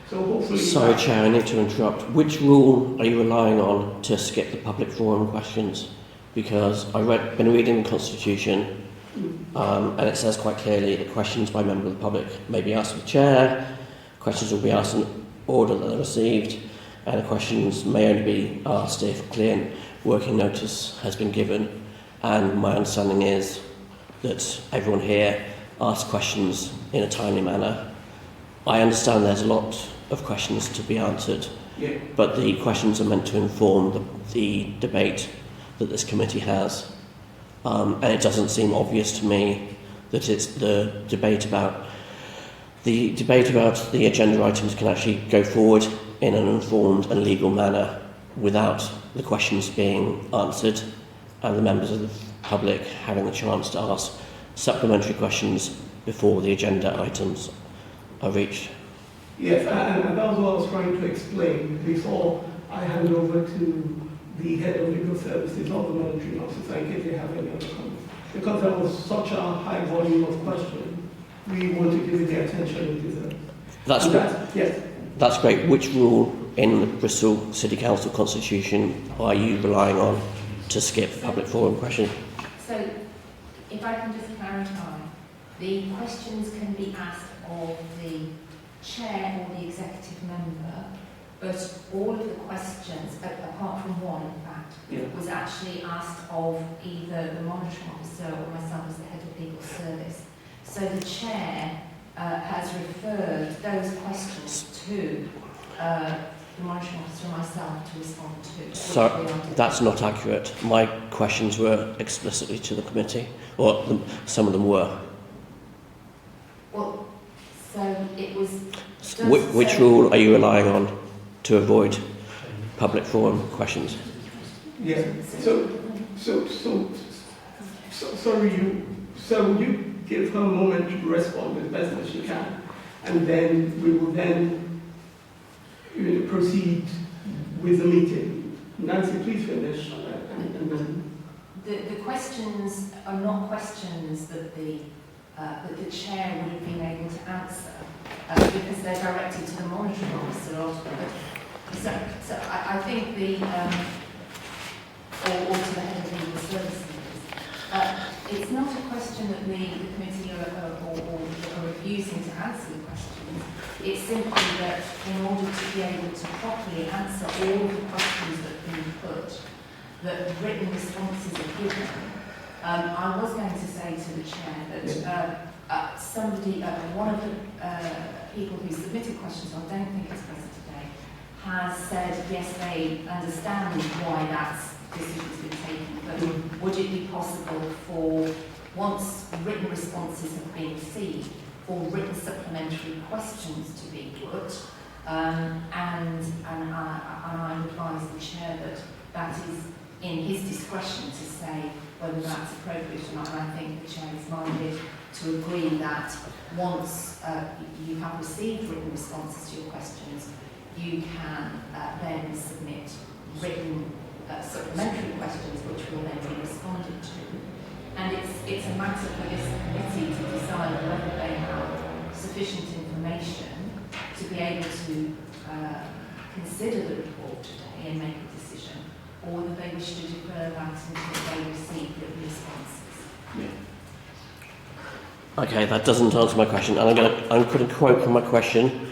So hopefully... Sorry, Chair, I need to interrupt. Which rule are you relying on to skip the public forum questions? Because I've been reading the Constitution, and it says quite clearly that questions by members of the public may be asked of the Chair, questions will be asked in order that they're received, and questions may only be asked if clear working notice has been given. And my understanding is that everyone here asks questions in a timely manner. I understand there's a lot of questions to be answered, but the questions are meant to inform the debate that this committee has. And it doesn't seem obvious to me that it's the debate about the agenda items can actually go forward in an informed and legal manner without the questions being answered and the members of the public having the chance to ask supplementary questions before the agenda items are reached. Yes, and that was what I was trying to explain before I hand over to the head of legal services of the monitoring officer in case they have any other comments. Because there was such a high volume of questions, we want to give it the attention it deserves. That's great. Which rule in the Bristol City Council Constitution are you relying on to skip the public forum question? So, if I can just clarify, the questions can be asked of the chair or the executive member, but all of the questions, apart from one in fact, was actually asked of either the monitoring officer or myself as the head of legal service. So the chair has referred those questions to the monitoring officer and myself to respond to. So that's not accurate. My questions were explicitly to the committee, or some of them were. Well, so it was... Which rule are you relying on to avoid public forum questions? Yes. So would you give her a moment to respond as best as she can, and then we will then proceed with the meeting. Nancy, please finish. And then... The questions are not questions that the chair would have been able to answer because they're directed to the monitoring officer ultimately. So I think or to the head of legal services. It's not a question that the committee are refusing to answer the questions. It's simply that in order to be able to properly answer all of the questions that have been put, that written responses are given. I was going to say to the chair that one of the people who submitted questions, I don't think it's present today, has said yes, they understand why that decision's been taken, but would it be possible for, once written responses have been received, for written supplementary questions to be put? And I advise the chair that that is in his discretion to say whether that's appropriate or not. And I think the chair is minded to agree that once you have received written responses to your questions, you can then submit written supplementary questions which will then be responded to. And it's a matter for this committee to decide whether they have sufficient information to be able to consider the report today and make a decision, or that they wish to defer that until they receive written responses. Okay, that doesn't answer my question. And I'm going to quote from my question.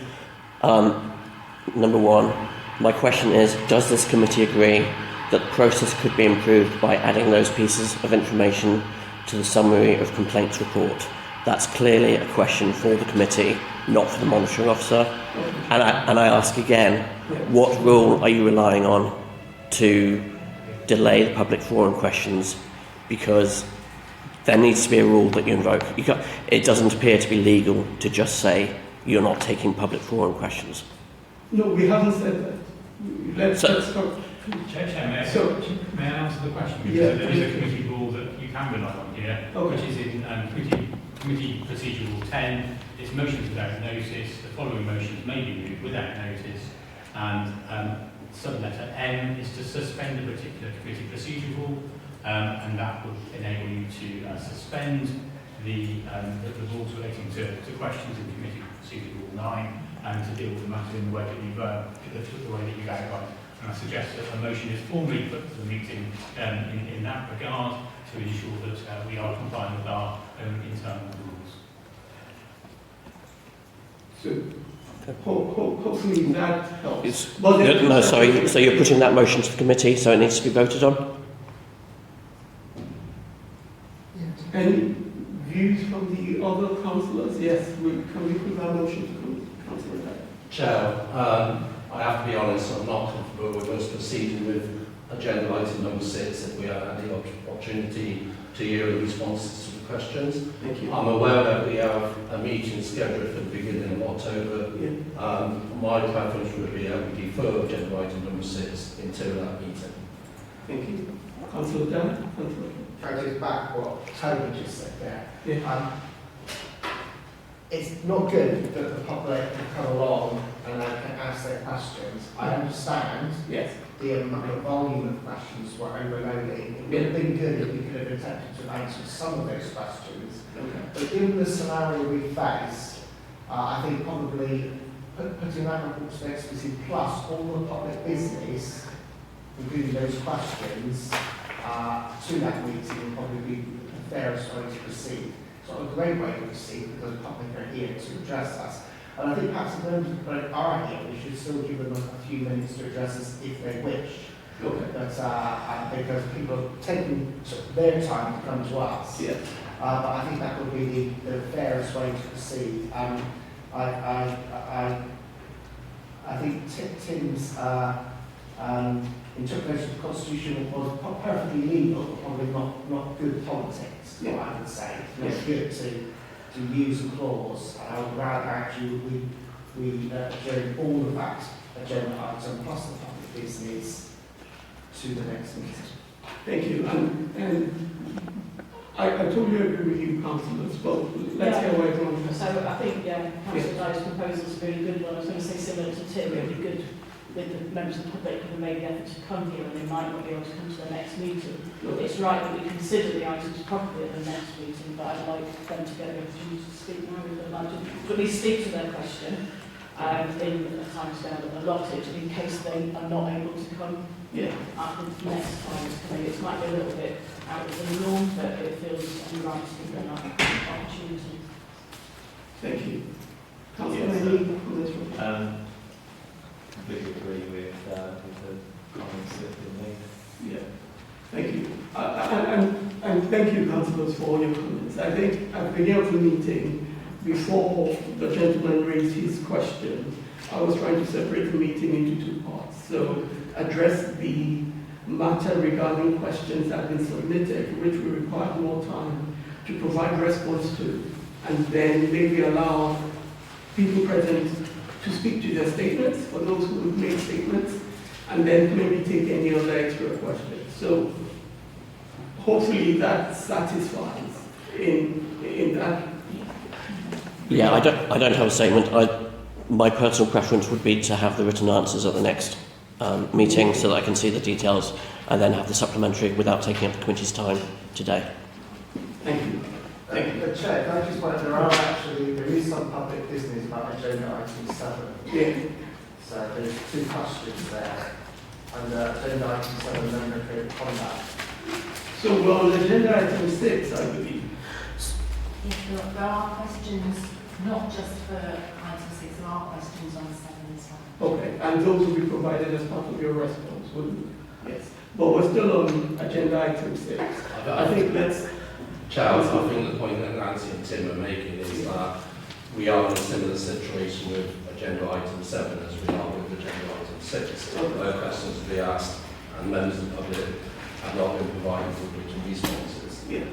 Number one, my question is, does this committee agree that the process could be improved by adding those pieces of information to the summary of complaints report? That's clearly a question for the committee, not for the monitoring officer. And I ask again, what rule are you relying on to delay the public forum questions? Because there needs to be a rule that you invoke. It doesn't appear to be legal to just say you're not taking public forum questions. No, we haven't said that. Let's go. Chair, may I answer the question? Because there is a committee rule that you can rely on here, which is in committee procedure rule 10. It's motions without notice. The following motions may be moved without notice. And subletter M is to suspend a particular committee procedure rule, and that would enable you to suspend the rules relating to questions in committee procedure rule 9, and to deal with the matter in the way that you've outlined. And I suggest that a motion is formally put to the meeting in that regard to ensure that we are complying with our own internal rules. So, hopefully that helps. No, sorry. So you're putting that motion to the committee, so it needs to be voted on? Any views from the other councillors? Yes, can we put that motion to Councillor Dyer? Chair, I have to be honest, I'm not comfortable with us proceeding with agenda item number 6 if we had the opportunity to hear the responses to the questions. Thank you. I'm aware that we have a meeting scheduled for the beginning of October. Yeah. My preference would be that we defer agenda item number 6 until that meeting. Thank you. Councillor Dyer? Councillor. Can I just back what Tony just said there? Yeah. It's not good that the public can come along and they can ask their questions. I understand Yes. the volume of questions were overloading. It would have been good if we could have attempted to answer some of those questions. Okay. But given the scenario we face, I think probably putting that report to the XPC plus all the public business, including those questions, to that meeting will probably be the fairest way to proceed. It's not a great way to proceed because the public are here to address us. And I think perhaps if members of the public are here, we should still give them a few minutes to address us if they wish. Okay. But because people are taking their time to come to us. Yeah. But I think that would be the fairest way to proceed. I think Tim's interpretation of the Constitution was perfectly legal, but probably not good politics, Yeah. what I would say. Yeah. It's good to use a clause. I would rather actually we adjourn all of that agenda item plus the public business to the next meeting. Thank you. And I totally agree with you, councillors, but let's hear what everyone has. So I think Councillor Dyer's proposal is a really good one. I was going to say similar to Tim, it would be good with the members of the public who have made the effort to come here and they might not be able to come to the next meeting. It's right that we consider the items properly at the next meeting, but I'd like them to get the opportunity to speak now with them, like to at least speak to their question in a time scale allotted in case they are not able to come Yeah. at the next time it's coming. It might be a little bit out of the norm, but it feels right to give them that opportunity. Thank you. Councillor Yes, Lee, from this one. Completely agree with the comments that have been made. Yeah. Thank you. And thank you, councillors, for all your comments. I think at the beginning of the meeting, before the gentleman raised his question, I was trying to separate the meeting into two parts. So address the matter regarding questions that have been submitted, which will require more time to provide response to, and then maybe allow people present to speak to their statements, for those who have made statements, and then maybe take any other extra questions. So hopefully that satisfies in that. Yeah, I don't have a statement. My personal preference would be to have the written answers at the next meeting so that I can see the details and then have the supplementary without taking up the committee's time today. Thank you. Thank you. Chair, can I just point there is some public business about agenda item 7. Yeah. So there's 2 questions there. And agenda item 7, member code of conduct. So we're on agenda item 6, I believe. Yes, there are questions, not just for item 6, there are questions on 7 as well. Okay, and those will be provided as part of your response, wouldn't it? Yes. But we're still on agenda item 6. I think that's... Chair, I think the point that Nancy and Tim are making is that we are in a similar situation with agenda item 7 as we are with agenda item 6. Where questions to be asked and members of the public have not been provided with written responses. Yeah.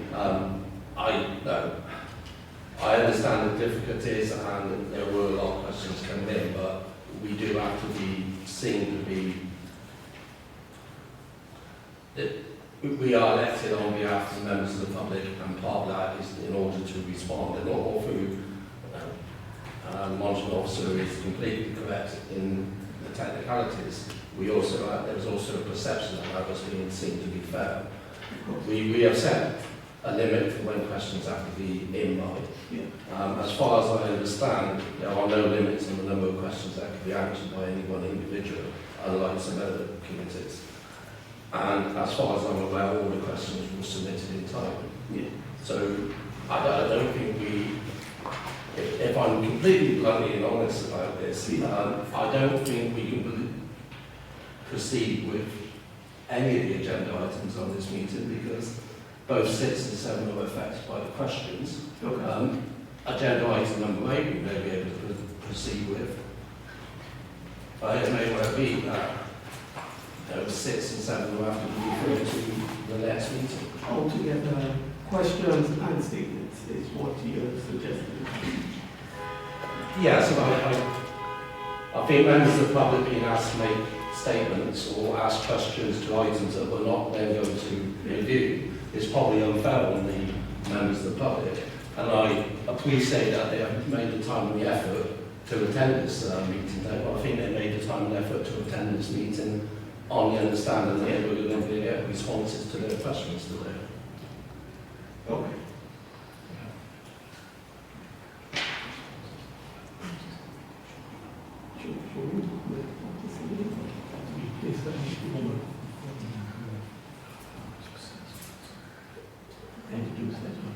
I understand the difficulties and there were a lot of questions coming in, but we do have to be seen to be... We are elected on behalf of members of the public, and part of that is in order to respond. And all through monitoring officer is completely correct in the technicalities. We also there was also a perception that I was being seen to be fair. We have said a limit for when questions have to be in by. Yeah. As far as I understand, there are no limits on the number of questions that can be answered by any one individual, unlike some other committees. And as far as I'm aware, all the questions were submitted in time. Yeah. So I don't think if I'm completely bluntly and honest about this, I don't think we can proceed with any of the agenda items on this meeting because both 6 and 7 are affected by the questions. Okay. Agenda item number 8 we may be able to proceed with. But it may well be that 6 and 7 will have to be referred to the next meeting. Altogether, questions and statements is what you're suggesting. Yes, I think members of the public being asked to make statements or ask questions to items that we're not then going to review is probably unfair on the members of the public. And I appreciate that they have made the time and the effort to attend this meeting today, but I think they made the time and effort to attend this meeting on the understanding that they were going to get responses to their questions today. Okay. Thank you.